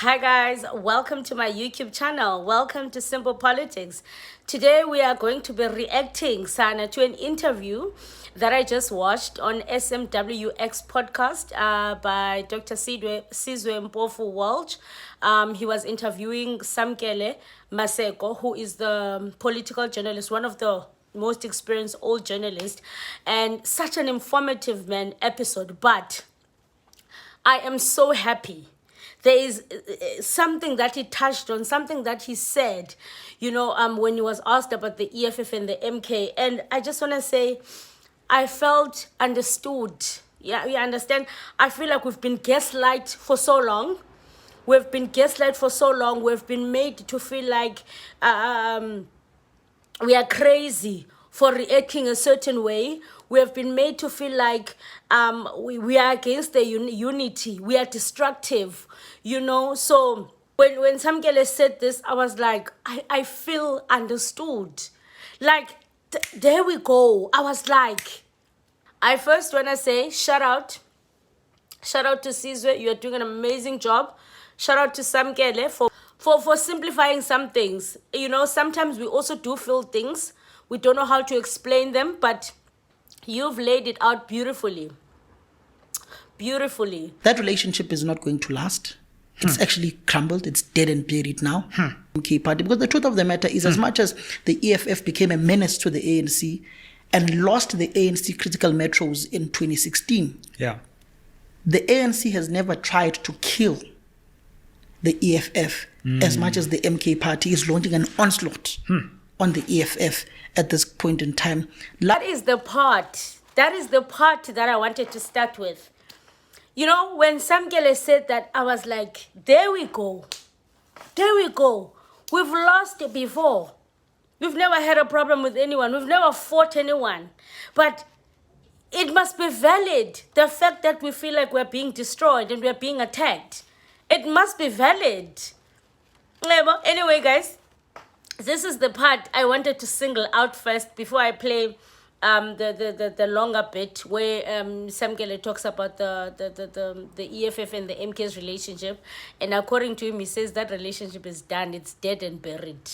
Hi guys, welcome to my YouTube channel. Welcome to Simple Politics. Today we are going to be reacting, Sana, to an interview that I just watched on SMWX podcast by Dr. Sizwe Mpofu Walsh. He was interviewing Samnkele Maseko, who is the political journalist, one of the most experienced old journalists, and such an informative episode. But I am so happy. There is something that he touched on, something that he said, when he was asked about the EFF and the MK. And I just want to say, I felt understood. Yeah, you understand? I feel like we've been gaslight for so long. We've been gaslight for so long. We've been made to feel like we are crazy for reacting a certain way. We have been made to feel like we are against the unity. We are destructive, So when Samnkele said this, I was like, I feel understood. Like, there we go. I was like, I first want to say shout out to Sizwe. You're doing an amazing job. Shout out to Samnkele for simplifying some things. Sometimes we also do feel things. We don't know how to explain them, but you've laid it out beautifully. Beautifully. That relationship is not going to last. It's actually crumbled. It's dead and buried now. MK party. Because the truth of the matter is, as much as the EFF became a menace to the ANC and lost the ANC critical metros in 2016, the ANC has never tried to kill the EFF as much as the MK party is launching an onslaught on the EFF at this point in time. That is the part that I wanted to start with. When Samnkele said that, I was like, there we go. There we go. We've lost it before. We've never had a problem with anyone. We've never fought anyone. But it must be valid, the fact that we feel like we're being destroyed and we're being attacked. It must be valid. Anyway, guys, this is the part I wanted to single out first before I play the longer bit where Samnkele talks about the EFF and the MK's relationship. And according to him, he says that relationship is done. It's dead and buried.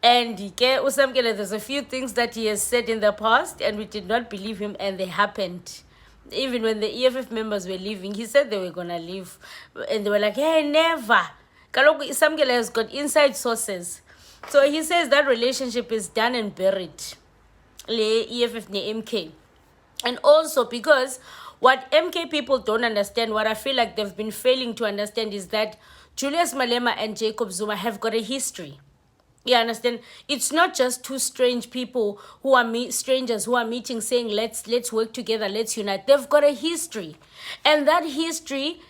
And Samnkele, there's a few things that he has said in the past and we did not believe him, and they happened. Even when the EFF members were leaving, he said they were going to leave. And they were like, hey, never. Samnkele has got inside sources. So he says that relationship is done and buried. Le EFF ne MK. And also because what MK people don't understand, what I feel like they've been failing to understand, is that Julius Malema and Jacob Zuma have got a history. You understand? It's not just two strange people who are strangers who are meeting saying, let's work together, let's unite. They've got a history. And that history,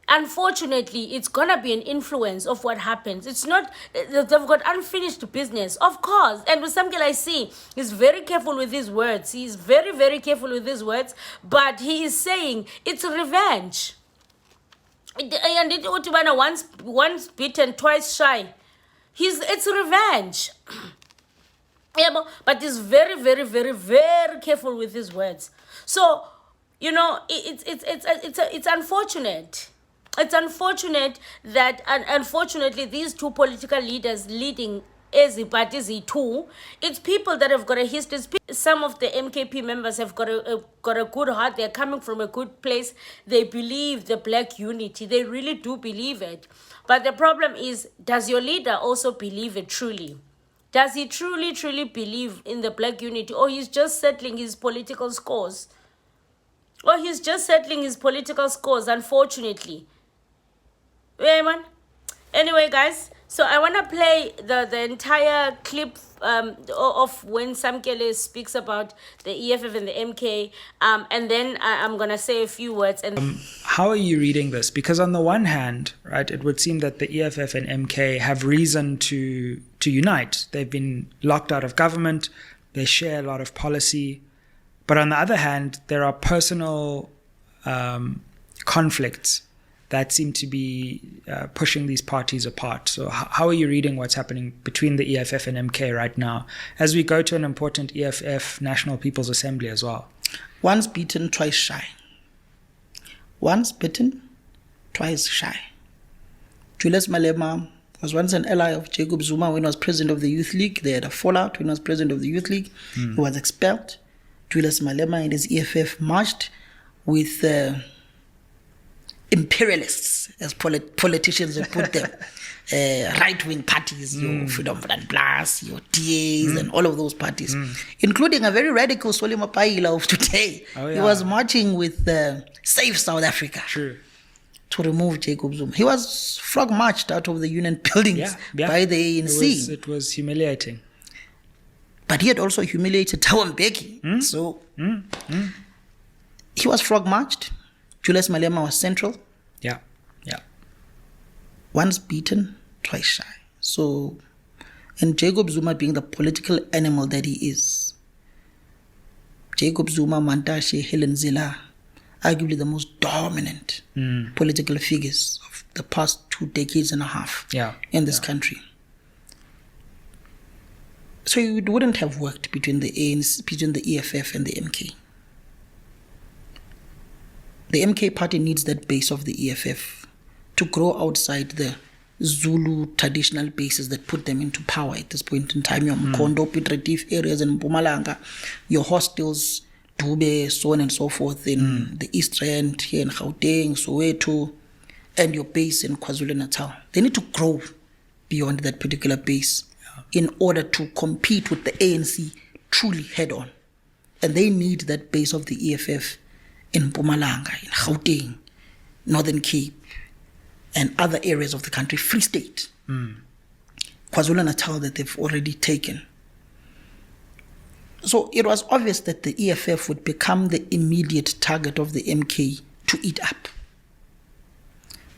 unfortunately, it's going to be an influence of what happens. It's not, they've got unfinished business, of course. And with Samnkele, I see, he's very careful with his words. He's very, very careful with his words. But he is saying it's revenge. And once bitten, twice shy. It's revenge. But he's very, very, very, very careful with his words. So, it's unfortunate. It's unfortunate that, unfortunately, these two political leaders leading Ezi too, it's people that have got a history. Some of the MKP members have got a good heart. They're coming from a good place. They believe the black unity. They really do believe it. But the problem is, does your leader also believe it truly? Does he truly, truly believe in the black unity? Or he's just settling his political scores? Unfortunately. Yeah, man. Anyway, guys, so I want to play the entire clip of when Samnkele speaks about the EFF and the MK, and then I'm going to say a few words. And how are you reading this? Because on the one hand, right, it would seem that the EFF and MK have reason to unite. They've been locked out of government. They share a lot of policy. But on the other hand, there are personal conflicts that seem to be pushing these parties apart. So how are you reading what's happening between the EFF and MK right now, as we go to an important EFF National People's Assembly as well? Once beaten, twice shy. Once bitten, twice shy. Julius Malema was once an ally of Jacob Zuma when he was president of the Youth League. They had a fallout when he was president of the Youth League. He was expelled. Julius Malema and his EFF marched with imperialists, as politicians would put them, right-wing parties, your Freedom Front Plus, your DAs, and all of those parties, including a very radical Solima Paila of today. He was marching with Save South Africa. True. To remove Jacob Zuma. He was frog marched out of the union buildings by the ANC. It was humiliating. But he had also humiliated Thabo Mbeki. So he was frog marched. Julius Malema was central. Yeah. Once beaten, twice shy. So, and Jacob Zuma being the political animal that he is, Jacob Zuma, Mantashe, Helen Zille, arguably the most dominant political figures of the past 2 decades and a half in this country. So it wouldn't have worked between the ANC, between the EFF and the MK. The MK party needs that base of the EFF to grow outside the Zulu traditional bases that put them into power at this point in time. Your Mkondo, Piet Retief areas in Mpumalanga, your hostels, Dube, so on and so forth in the East Rand, here in Gauteng, Soweto, and your base in KwaZulu-Natal. They need to grow beyond that particular base in order to compete with the ANC truly head on. And they need that base of the EFF in Mpumalanga, in Gauteng, Northern Cape, and other areas of the country, Free State, KwaZulu-Natal that they've already taken. So it was obvious that the EFF would become the immediate target of the MK to eat up.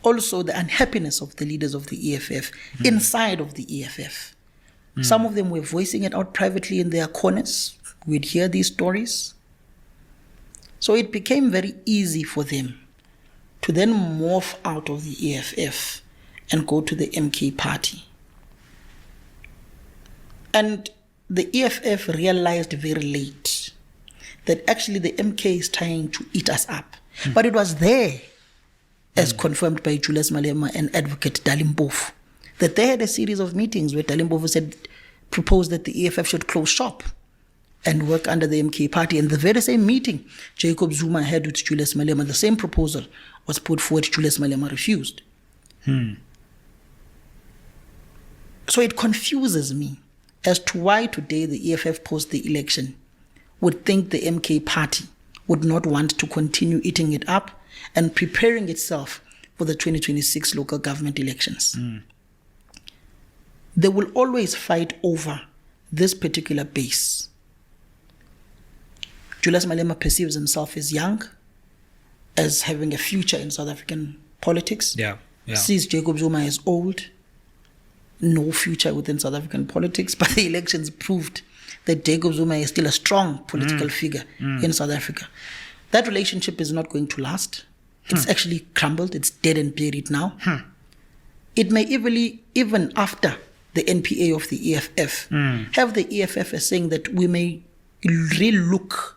Also, the unhappiness of the leaders of the EFF inside of the EFF. Some of them were voicing it out privately in their corners. We'd hear these stories. So it became very easy for them to then morph out of the EFF and go to the MK party. And the EFF realized very late that actually the MK is trying to eat us up. But it was there, as confirmed by Julius Malema and advocate Dalimbofu, that they had a series of meetings where Dalimbofu proposed that the EFF should close shop and work under the MK party. And the very same meeting Jacob Zuma had with Julius Malema, the same proposal was put forward, Julius Malema refused. So it confuses me as to why today the EFF post the election would think the MK party would not want to continue eating it up and preparing itself for the 2026 local government elections. They will always fight over this particular base. Julius Malema perceives himself as young, as having a future in South African politics. Sees Jacob Zuma as old, no future within South African politics. But the elections proved that Jacob Zuma is still a strong political figure in South Africa. That relationship is not going to last. It's actually crumbled. It's dead and buried now. It may even after the NPA of the EFF, have the EFF as saying that we may relook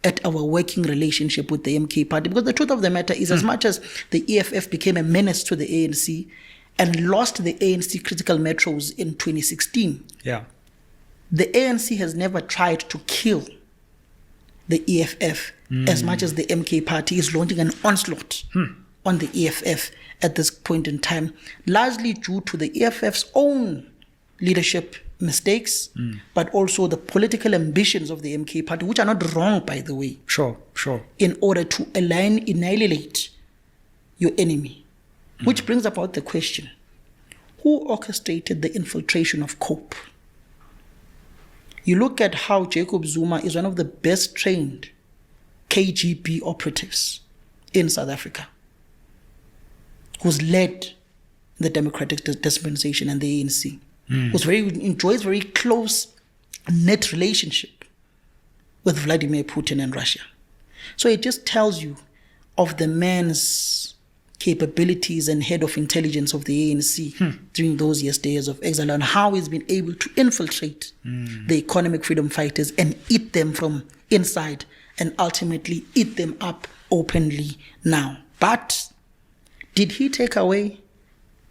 at our working relationship with the MK party. Because the truth of the matter is, as much as the EFF became a menace to the ANC and lost the ANC critical metros in 2016, the ANC has never tried to kill the EFF as much as the MK party is launching an onslaught on the EFF at this point in time, largely due to the EFF's own leadership mistakes, but also the political ambitions of the MK party, which are not wrong, by the way. Sure. In order to annihilate your enemy. Which brings about the question, who orchestrated the infiltration of COPE? You look at how Jacob Zuma is one of the best trained KGB operatives in South Africa, who's led the Democratic Dispensation and the ANC, enjoys very close net relationship with Vladimir Putin and Russia. So it just tells you of the man's capabilities and head of intelligence of the ANC during those years of exile, and how he's been able to infiltrate the economic freedom fighters and eat them from inside and ultimately eat them up openly now. But did he take away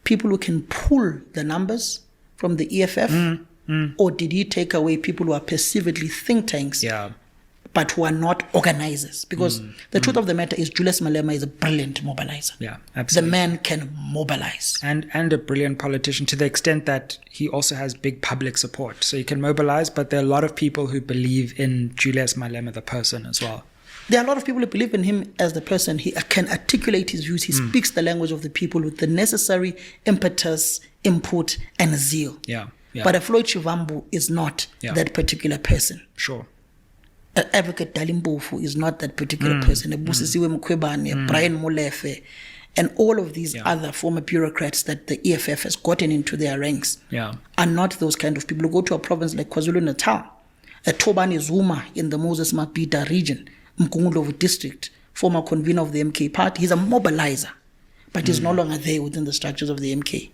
people who can pull the numbers from the EFF? Or did he take away people who are perceivedly think tanks, but who are not organizers? Because the truth of the matter is Julius Malema is a brilliant mobilizer. Yeah, absolutely. The man can mobilize. And a brilliant politician, to the extent that he also has big public support. So he can mobilize, but there are a lot of people who believe in Julius Malema, the person, as well. There are a lot of people who believe in him as the person. He can articulate his views. He speaks the language of the people with the necessary impetus, input, and zeal. Yeah. But a Floyd Shivambu is not that particular person. Sure. Advocate Dalimbofu is not that particular person. Busisiwe Mkhwebane, Brian Molefe, and all of these other former bureaucrats that the EFF has gotten into their ranks are not those kind of people. Who go to a province like KwaZulu-Natal, a Tobani Zuma in the Moses Mabhida region, Mkungundlovu district, former convener of the MK party. He's a mobilizer, but he's no longer there within the structures of the MK.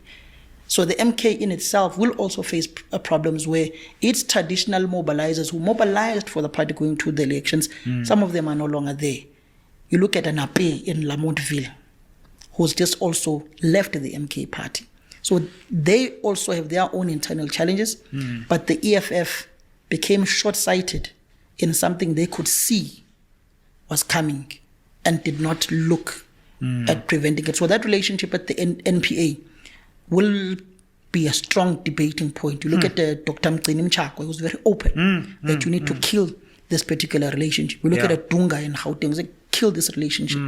So the MK in itself will also face problems where its traditional mobilizers who mobilized for the party going to the elections, some of them are no longer there. You look at an Ape in Lamontville, who's just also left the MK party. So they also have their own internal challenges, but the EFF became short-sighted in something they could see was coming and did not look at preventing it. So that relationship at the NPA will be a strong debating point. You look at Dr. Mgcini Mchakwa, who was very open that you need to kill this particular relationship. We look at Dunga and Gauteng, say, kill this relationship.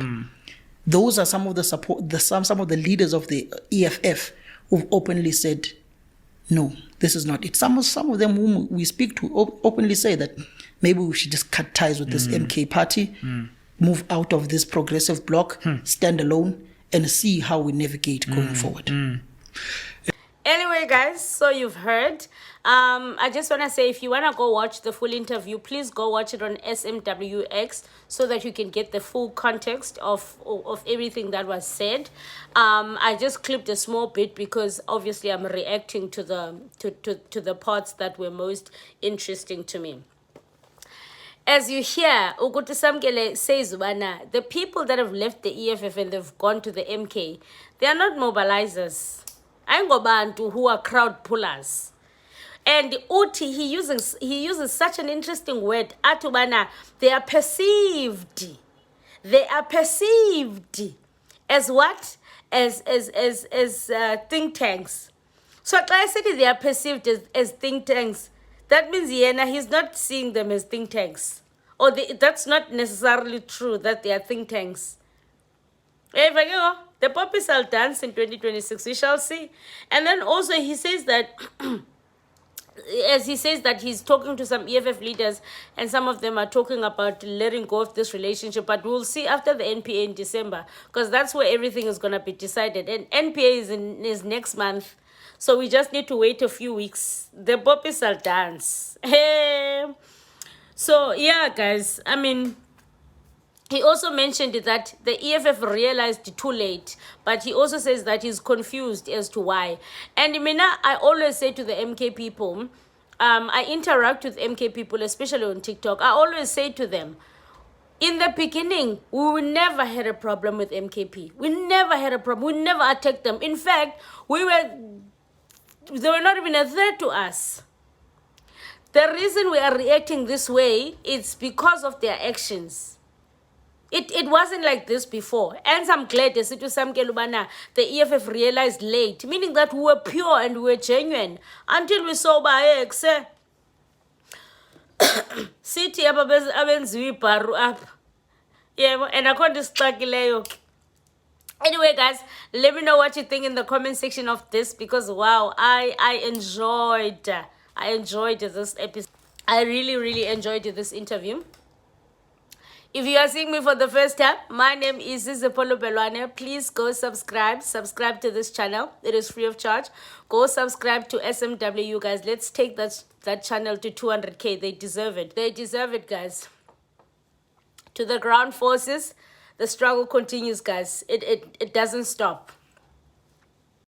Those are some of the support, some of the leaders of the EFF who've openly said, no, this is not it. Some of them whom we speak to openly say that maybe we should just cut ties with this MK party, move out of this progressive bloc, stand alone, and see how we navigate going forward. Anyway, guys, so you've heard. I just want to say, if you want to go watch the full interview, please go watch it on SMWX so that you can get the full context of everything that was said. I just clipped a small bit because obviously I'm reacting to the parts that were most interesting to me. As you hear, Uguti Samnkele says, the people that have left the EFF and they've gone to the MK, they are not mobilizers. Bantu who are crowd pullers. And Uti, he uses such an interesting word, Atubana, they are perceived. They are perceived as what? As think tanks. So I said they are perceived as think tanks. That means he's not seeing them as think tanks. Or that's not necessarily true that they are think tanks. The poppies shall dance in 2026, we shall see. And then also he says that, as he says that he's talking to some EFF leaders and some of them are talking about letting go of this relationship. But we'll see after the NPA in December, because that's where everything is going to be decided. And NPA is next month. So we just need to wait a few weeks. The poppies shall dance. So, yeah, guys, I mean, he also mentioned that the EFF realized too late, but he also says that he's confused as to why. And I always say to the MK people, I interact with MK people, especially on TikTok. I always say to them, in the beginning, we never had a problem with MKP. We never had a problem. We never attacked them. In fact, they were not even a threat to us. The reason we are reacting this way is because of their actions. It wasn't like this before. And I'm glad the EFF realized late, meaning that we were pure and we were genuine until we saw by X. City abenziwe baru up. Yeah, and I can't distract you. Anyway, guys, let me know what you think in the comment section of this, because wow, I enjoyed this episode. I really enjoyed this interview. If you are seeing me for the first time, my name is Zipolo Belwane. Please go subscribe to this channel. It is free of charge. Go subscribe to SMW, guys. Let's take that channel to 200K. They deserve it. They deserve it, guys. To the ground forces, the struggle continues, guys. It doesn't stop.